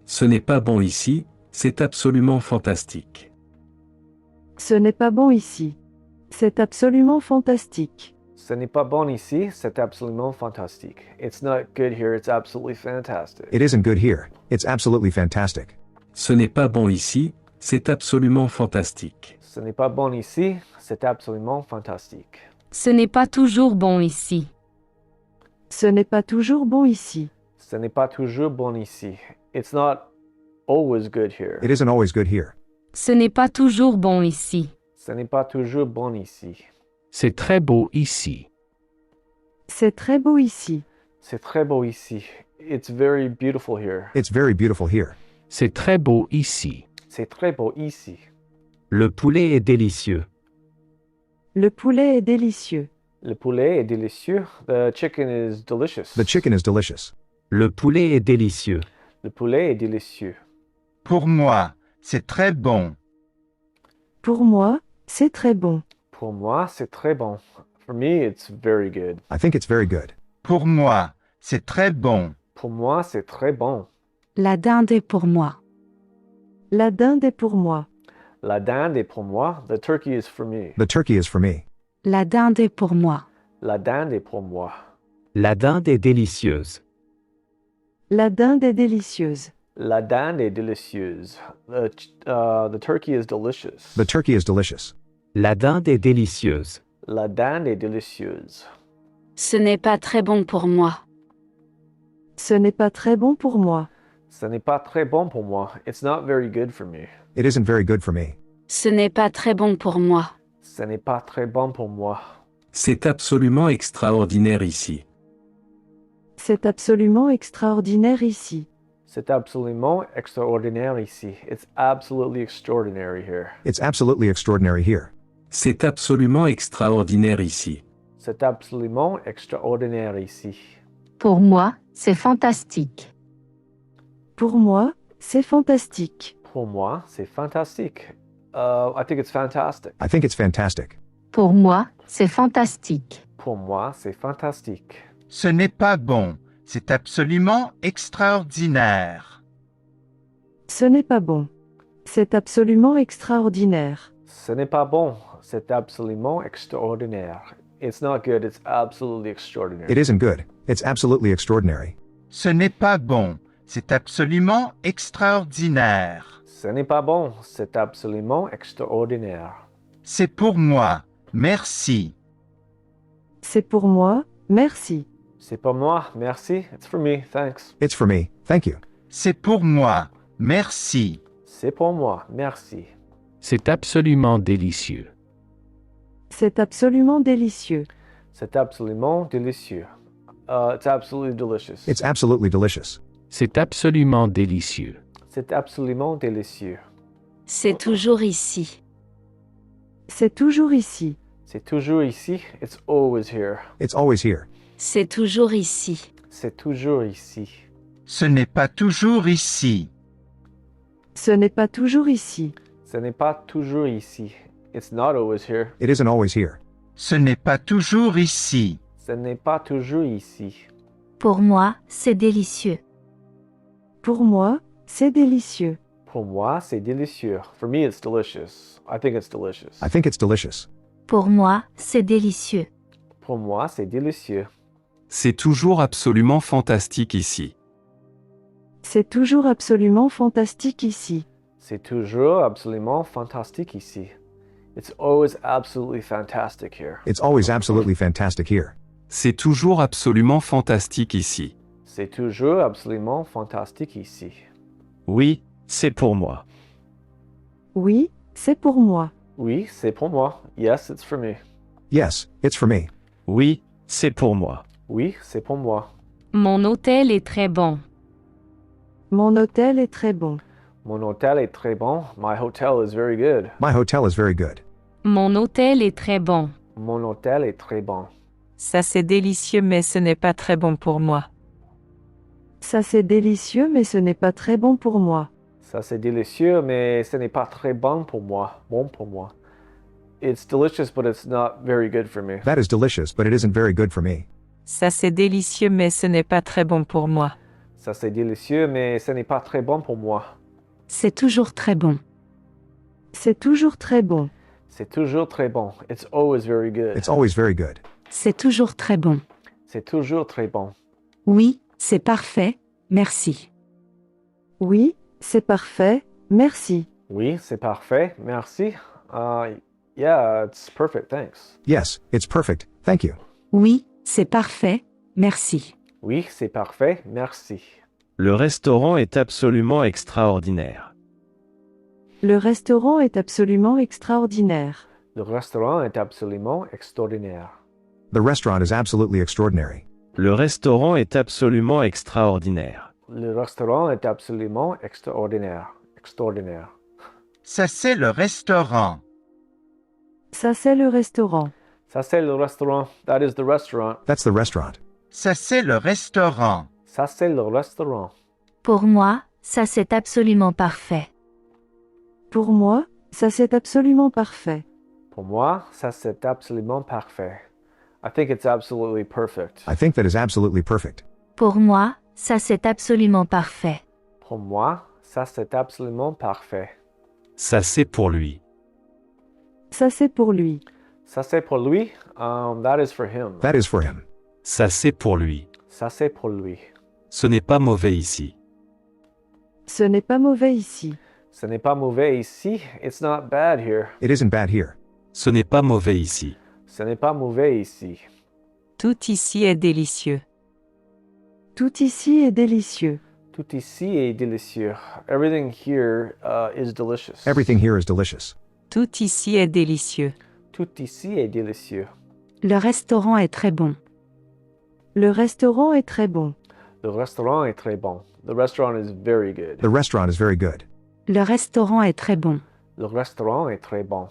Ce n'est pas bon ici, c'est absolument fantastique. Ce n'est pas bon ici. C'est absolument fantastique. Ce n'est pas bon ici, c'est absolument fantastique. It's not good here, it's absolutely fantastic. It isn't good here. It's absolutely fantastic. Ce n'est pas bon ici, c'est absolument fantastique. Ce n'est pas bon ici, c'est absolument fantastique. Ce n'est pas toujours bon ici. Ce n'est pas toujours bon ici. Ce n'est pas toujours bon ici. It's not always good here. It isn't always good here. Ce n'est pas toujours bon ici. Ce n'est pas toujours bon ici. C'est très beau ici. C'est très beau ici. C'est très beau ici. It's very beautiful here. It's very beautiful here. C'est très beau ici. C'est très beau ici. Le poulet est délicieux. Le poulet est délicieux. Le poulet est délicieux. The chicken is delicious. The chicken is delicious. Le poulet est délicieux. Le poulet est délicieux. Pour moi, c'est très bon. Pour moi, c'est très bon. Pour moi, c'est très bon. For me, it's very good. I think it's very good. Pour moi, c'est très bon. Pour moi, c'est très bon. La dinde est pour moi. La dinde est pour moi. La dinde est pour moi. The turkey is for me. The turkey is for me. La dinde est pour moi. La dinde est pour moi. La dinde est délicieuse. La dinde est délicieuse. La dinde est délicieuse. The turkey is delicious. The turkey is delicious. La dinde est délicieuse. La dinde est délicieuse. Ce n'est pas très bon pour moi. Ce n'est pas très bon pour moi. Ce n'est pas très bon pour moi. It's not very good for me. It isn't very good for me. Ce n'est pas très bon pour moi. Ce n'est pas très bon pour moi. C'est absolument extraordinaire ici. C'est absolument extraordinaire ici. C'est absolument extraordinaire ici. It's absolutely extraordinary here. It's absolutely extraordinary here. C'est absolument extraordinaire ici. C'est absolument extraordinaire ici. Pour moi, c'est fantastique. Pour moi, c'est fantastique. Pour moi, c'est fantastique. I think it's fantastic. I think it's fantastic. Pour moi, c'est fantastique. Pour moi, c'est fantastique. Ce n'est pas bon. C'est absolument extraordinaire. Ce n'est pas bon. C'est absolument extraordinaire. Ce n'est pas bon. C'est absolument extraordinaire. It's not good. It's absolutely extraordinary. It isn't good. It's absolutely extraordinary. Ce n'est pas bon. C'est absolument extraordinaire. Ce n'est pas bon. C'est absolument extraordinaire. C'est pour moi. Merci. C'est pour moi, merci. C'est pour moi. Merci. It's for me. Thanks. It's for me. Thank you. C'est pour moi. Merci. C'est pour moi. Merci. C'est absolument délicieux. C'est absolument délicieux. C'est absolument délicieux. It's absolutely delicious. It's absolutely delicious. C'est absolument délicieux. C'est absolument délicieux. C'est toujours ici. C'est toujours ici. C'est toujours ici. It's always here. It's always here. C'est toujours ici. C'est toujours ici. Ce n'est pas toujours ici. Ce n'est pas toujours ici. Ce n'est pas toujours ici. It's not always here. It isn't always here. Ce n'est pas toujours ici. Ce n'est pas toujours ici. Pour moi, c'est délicieux. Pour moi, c'est délicieux. Pour moi, c'est délicieux. For me, it's delicious. I think it's delicious. I think it's delicious. Pour moi, c'est délicieux. Pour moi, c'est délicieux. C'est toujours absolument fantastique ici. C'est toujours absolument fantastique ici. C'est toujours absolument fantastique ici. It's always absolutely fantastic here. It's always absolutely fantastic here. C'est toujours absolument fantastique ici. C'est toujours absolument fantastique ici. Oui, c'est pour moi. Oui, c'est pour moi. Oui, c'est pour moi. Yes, it's for me. Yes, it's for me. Oui, c'est pour moi. Oui, c'est pour moi. Mon hôtel est très bon. Mon hôtel est très bon. Mon hôtel est très bon. My hotel is very good. My hotel is very good. Mon hôtel est très bon. Mon hôtel est très bon. Ça c'est délicieux mais ce n'est pas très bon pour moi. Ça c'est délicieux mais ce n'est pas très bon pour moi. Ça c'est délicieux, mais ce n'est pas très bon pour moi. Bon pour moi. It's delicious, but it's not very good for me. That is delicious, but it isn't very good for me. Ça c'est délicieux mais ce n'est pas très bon pour moi. Ça c'est délicieux, mais ce n'est pas très bon pour moi. C'est toujours très bon. C'est toujours très bon. C'est toujours très bon. It's always very good. It's always very good. C'est toujours très bon. C'est toujours très bon. Oui, c'est parfait, merci. Oui, c'est parfait, merci. Oui, c'est parfait. Merci. Yeah, it's perfect. Thanks. Yes, it's perfect, thank you. Oui, c'est parfait, merci. Oui, c'est parfait. Merci. Le restaurant est absolument extraordinaire. Le restaurant est absolument extraordinaire. Le restaurant est absolument extraordinaire. The restaurant is absolutely extraordinary. Le restaurant est absolument extraordinaire. Le restaurant est absolument extraordinaire. Extraordinaire. Ça, c'est le restaurant. Ça, c'est le restaurant. Ça c'est le restaurant. That is the restaurant. That's the restaurant. Ça, c'est le restaurant. Ça c'est le restaurant. Pour moi, ça c'est absolument parfait. Pour moi, ça c'est absolument parfait. Pour moi, ça c'est absolument parfait. I think it's absolutely perfect. I think that is absolutely perfect. Pour moi, ça c'est absolument parfait. Pour moi, ça c'est absolument parfait. Ça c'est pour lui. Ça c'est pour lui. Ça c'est pour lui. That is for him. That is for him. Ça c'est pour lui. Ça c'est pour lui. Ce n'est pas mauvais ici. Ce n'est pas mauvais ici. Ce n'est pas mauvais ici. It's not bad here. It isn't bad here. Ce n'est pas mauvais ici. Ce n'est pas mauvais ici. Tout ici est délicieux. Tout ici est délicieux. Tout ici est délicieux. Everything here is delicious. Everything here is delicious. Tout ici est délicieux. Tout ici est délicieux. Le restaurant est très bon. Le restaurant est très bon. Le restaurant est très bon. The restaurant is very good. The restaurant is very good. Le restaurant est très bon. Le restaurant est très bon.